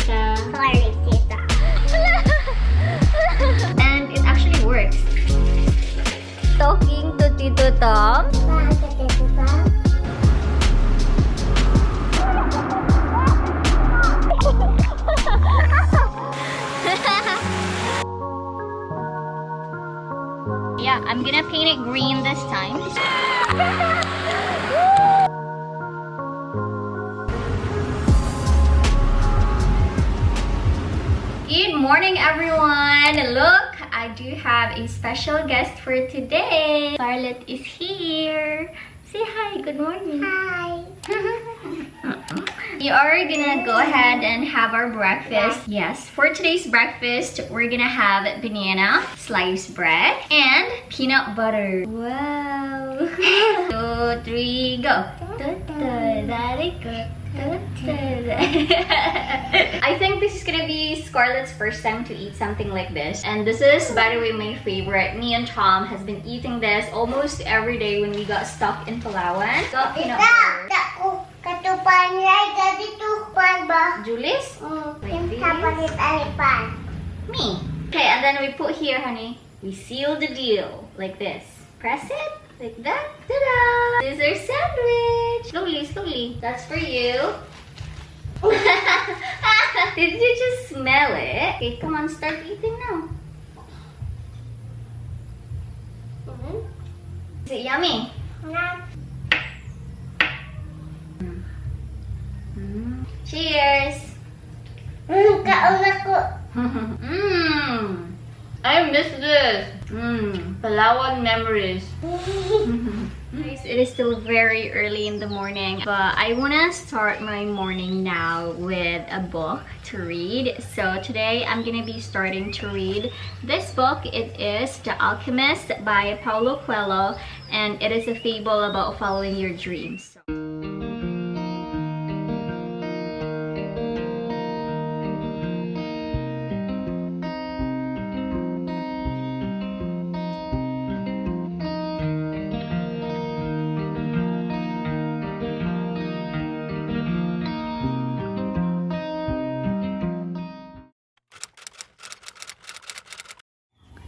tita. Sorry, tita. And it actually works. Talking to Tito Tom. Bakit, Tito Tom? Yeah, I'm gonna paint it green this time. Good morning, everyone! Look, I do have a special guest for today. Scarlet is here. Say hi, good morning. Hi. We are gonna go ahead and have our breakfast. Yes, for today's breakfast, we're gonna have banana, sliced bread, and peanut butter. Wow! 2, 3, go! I think this is gonna be Scarlett's first time to eat something like this. And this is, by the way, my favorite. Me and Tom has been eating this almost every day when we got stuck in Palawan. Got peanut butter. Katupan ray, gadi tupan ba? Julius? Yung kapalit alipan. Me. Okay, and then we put here, honey. We seal the deal like this. Press it like that. Ta-da! This is our sandwich. Slowly, slowly. That's for you. Did you just smell it? Okay, come on, start eating now. Is it yummy? Cheers! Kaon ako. I miss this. Palawan memories. Guys, it is still very early in the morning, but I want to start my morning now with a book to read. So today I'm going to be starting to read this book. It is The Alchemist by Paulo Coelho, and it is a fable about following your dreams.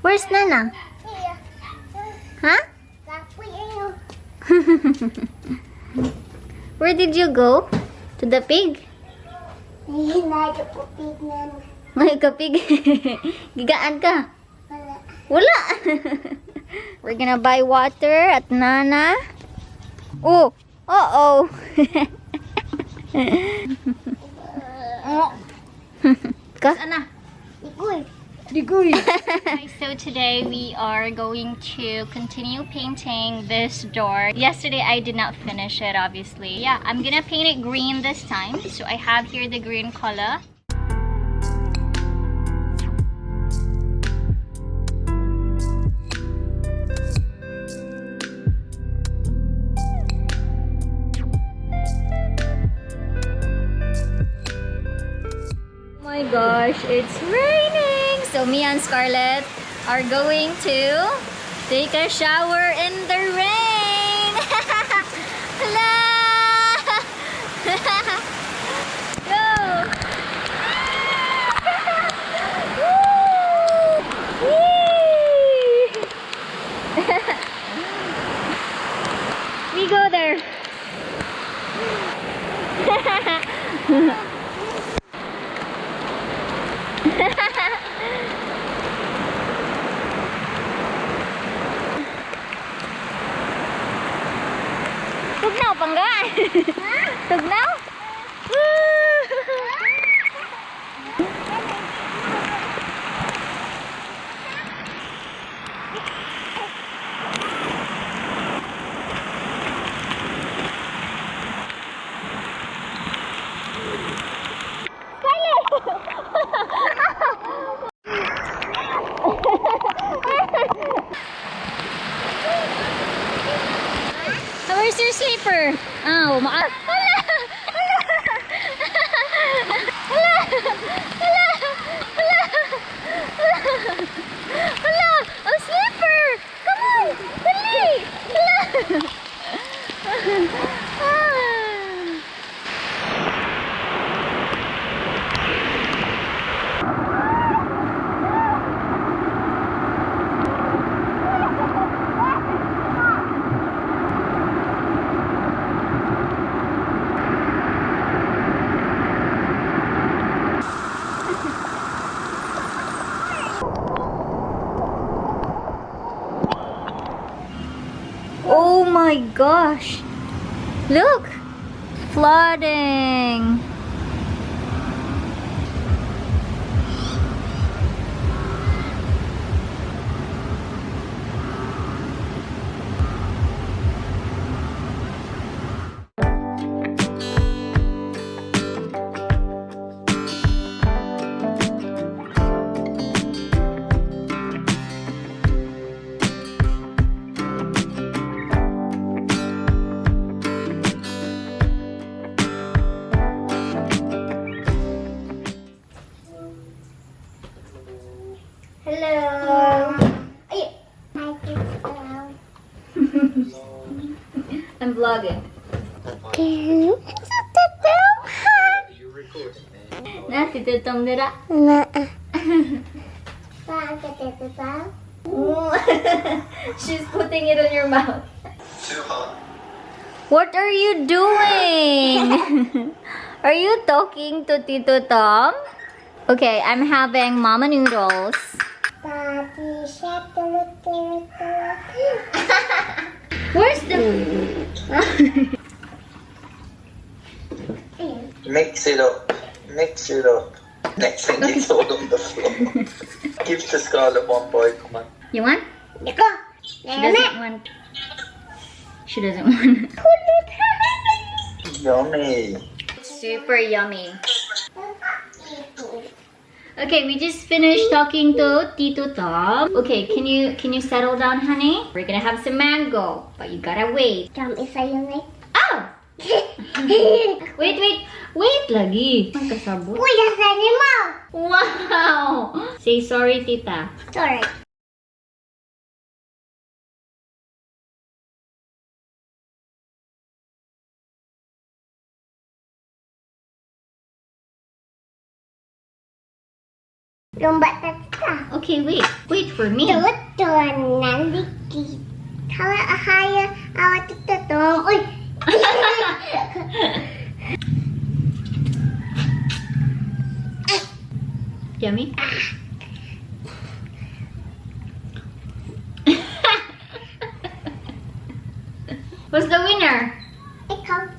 Where's Nana? Here. Huh? Kapoy ayo. Where did you go? To the pig? Hinado ko tignan. May kapig. Gigaan ka? Wala. Wala. We're gonna buy water at Nana. Oh! Uh-oh! Ka? Ana? Ikoy. So today we are going to continue painting this door. Yesterday I did not finish it, obviously. Yeah, I'm gonna paint it green this time. So I have here the green color. Oh my gosh, it's raining! So me and Scarlett are going to take a shower in the rain! Hello! Go! Woo! We go there! Tugnaw, pangga! Tugnaw? Where's your sleeper? Oh, hala! Hala! A sleeper! Come on! Dali! Hala! my gosh! Look! Flooding! Hello! Ay! I'm vlogging. Na, titutom nila. She's putting it on your mouth. What are you doing? Are you talking to Tito Tom? Okay, I'm having mama noodles. Where's the... Mix it up. Mix it up. Next thing it's all on the floor. Give to Scarlet one boy, come on. You want? She doesn't want. She doesn't want. Yummy. Super yummy. Okay, we just finished talking to Tito Tom. Okay, can you settle down, honey? We're gonna have some mango, but you gotta wait. Oh! Wait lagi. Ang kasabot. Wow! Say sorry, tita. Sorry. Lomba tata. Okay, wait for me. Tutuan nandiki. Kalau ahaya awat tututong. Uy. Yummy? Who's the winner? Ikaw.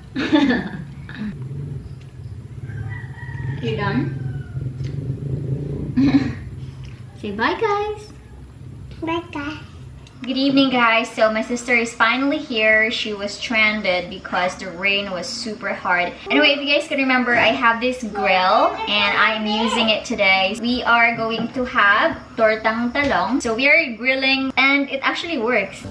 You done? Say bye, guys. Bye. Good evening, guys. So my sister is finally here. She was stranded because the rain was super hard. Anyway, if you guys can remember, I have this grill and I'm using it today. We are going to have tortang talong. So we are grilling and it actually works.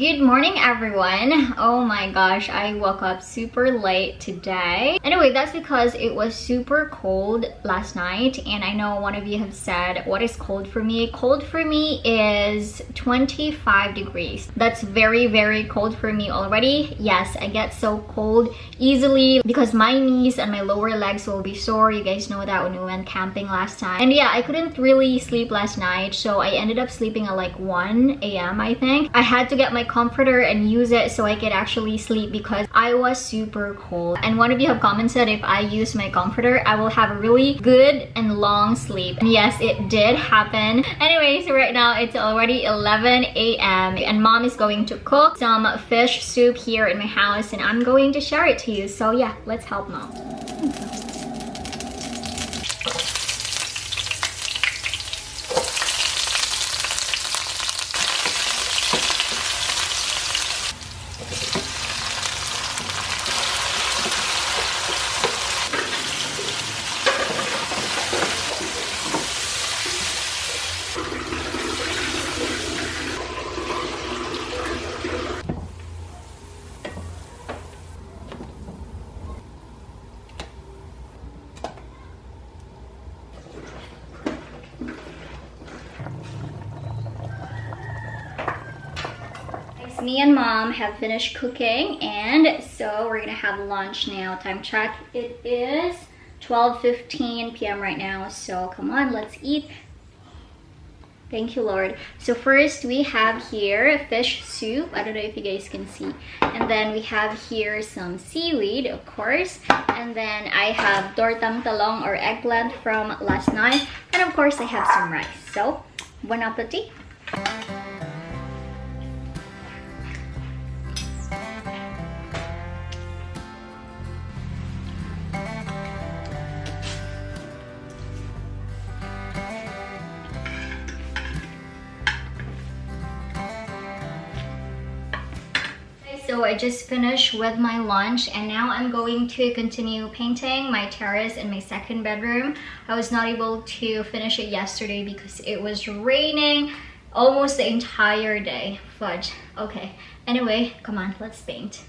Good morning, everyone. Oh my gosh, I woke up super late today. Anyway, that's because it was super cold last night, and I know one of you have said, what is cold for me? Cold for me is 25 degrees. That's very, very cold for me already. Yes, I get so cold easily because my knees and my lower legs will be sore. You guys know that when we went camping last time. And yeah, I couldn't really sleep last night, so I ended up sleeping at like 1 a.m. I think. I had to get my comforter and use it so I could actually sleep because I was super cold. And one of you have commented if I use my comforter, I will have a really good and long sleep. And yes, it did happen. Anyway, so right now it's already 11 a.m. and mom is going to cook some fish soup here in my house and I'm going to share it to you. So yeah, let's help mom. Me and mom have finished cooking, and so we're gonna have lunch now. Time check, it is 12:15 p.m. right now, so come on, let's eat. Thank you, Lord. So first we have here fish soup. I don't know if you guys can see. And then we have here some seaweed, of course. And then I have tortang talong or eggplant from last night. And of course I have some rice. So, bon appetit. So I just finished with my lunch and now I'm going to continue painting my terrace in my second bedroom. I was not able to finish it yesterday because it was raining almost the entire day. Fudge. Okay. Anyway, come on, let's paint.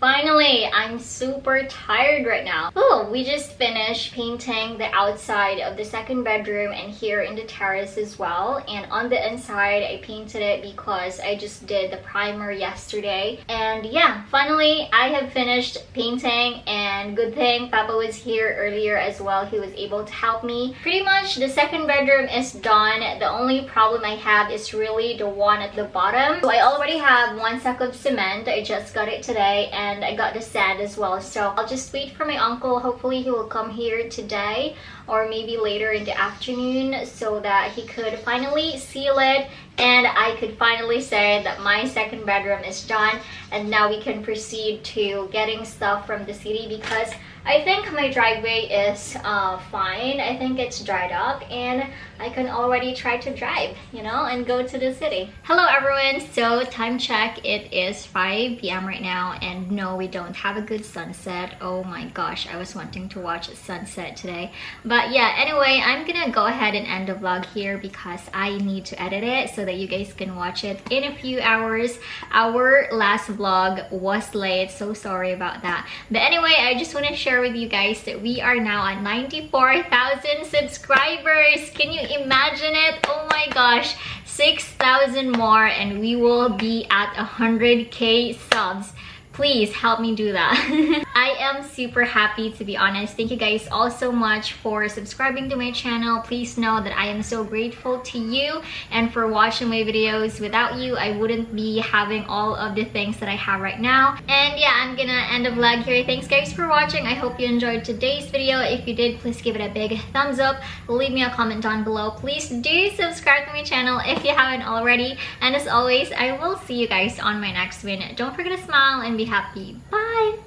Finally, I'm super tired right now. Oh, we just finished painting the outside of the second bedroom and here in the terrace as well. And on the inside, I painted it because I just did the primer yesterday. And yeah, finally, I have finished painting and good thing Papa was here earlier as well. He was able to help me. Pretty much the second bedroom is done. The only problem I have is really the one at the bottom. So I already have 1 sack of cement. I just got it today and I got the sand as well. So I'll just wait for my uncle. Hopefully he will come here today or maybe later in the afternoon so that he could finally seal it and I could finally say that my second bedroom is done and now we can proceed to getting stuff from the city because I think my driveway is fine. I think it's dried up and I can already try to drive, you know, and go to the city. Hello everyone, so time check, it is 5 p.m. right now, and no, we don't have a good sunset. Oh my gosh, I was wanting to watch a sunset today. But yeah, anyway, I'm gonna go ahead and end the vlog here because I need to edit it so that you guys can watch it in a few hours. Our last vlog was late, so sorry about that. But anyway, I just want to share with you guys that we are now at 94,000 subscribers. Can you imagine it? Oh my gosh, 6,000 more and we will be at 100k subs. Please help me do that. I am super happy, to be honest. Thank you guys all so much for subscribing to my channel. Please know that I am so grateful to you and for watching my videos. Without you, I wouldn't be having all of the things that I have right now. And yeah, I'm gonna end the vlog here. Thanks guys for watching. I hope you enjoyed today's video. If you did, please give it a big thumbs up. Leave me a comment down below. Please do subscribe to my channel if you haven't already. And as always, I will see you guys on my next one. Don't forget to smile and be happy. Bye!